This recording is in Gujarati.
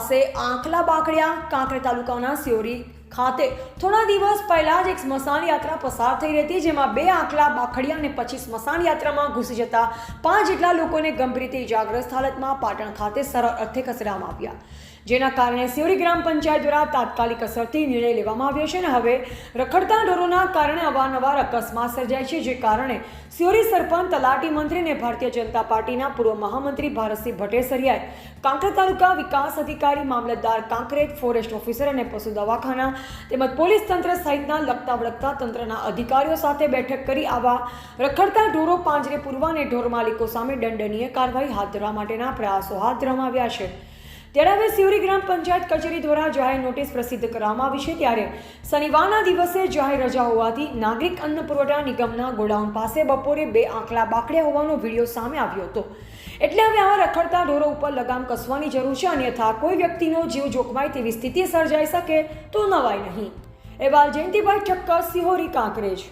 પાસે આંખલા બાકડિયા કાંકરેજ તાલુકાના સિયોરી ખાતે થોડા દિવસ પહેલા જ એક સ્મશાન યાત્રા પસાર થઈ રહી હતી, જેમાં 2 આંખલા બાખડિયા અને પછી સ્મશાન યાત્રામાં ઘૂસી જતા 5 જેટલા લોકોને ગંભીર રીતે ઇજાગ્રસ્ત હાલતમાં પાટણ ખાતે સરળ અર્થે ખસેડવામાં આવ્યા, જેના કારણે સિયોરી ગ્રામ પંચાયત દ્વારા તાત્કાલિક અસરથી નિર્ણય લેવામાં આવ્યો છે. અને હવે રખડતા ઢોરોના કારણે અવારનવાર અકસ્માત સર્જાય છે, જે કારણે સિયોરી સરપંચ, તલાટી મંત્રી અને ભારતીય જનતા પાર્ટીના પૂર્વ મહામંત્રી ભારતસિંહ ભટ્ટેસરિયાએ કાંકરેજ તાલુકા વિકાસ અધિકારી, મામલતદાર કાંકરેજ, ફોરેસ્ટ ઓફિસર અને પશુ દવાખાના તેમજ પોલીસ તંત્ર સહિતના લગતા વળગતા તંત્રના અધિકારીઓ સાથે બેઠક કરી આવા રખડતા ઢોરો પાંજરે પૂરવા અને ઢોર માલિકો સામે દંડનીય કાર્યવાહી હાથ ધરવા માટેના પ્રયાસો હાથ ધરવામાં આવ્યા છે. ત્યારે હવે સિયોરી ગ્રામ પંચાયત કચેરી દ્વારા જાહેર નોટિસ પ્રસિદ્ધ કરવામાં આવી છે. ત્યારે શનિવારના દિવસે જાહેર રજા હોવાથી નાગરિક અન્ન પુરવઠા નિગમના ગોડાઉન પાસે બપોરે 2 આંખલા બાકડ્યા હોવાનો વિડીયો સામે આવ્યો હતો. એટલે હવે આવા રખડતા ઢોરો ઉપર લગામ કસવાની જરૂર છે, અન્યથા કોઈ વ્યક્તિનો જીવ જોખમાય તેવી સ્થિતિ સર્જાઈ શકે તો નવાય નહીં. અહેવાલ જયંતિભાઈ ઠક્કર, સિહોરી, કાંકરેજ.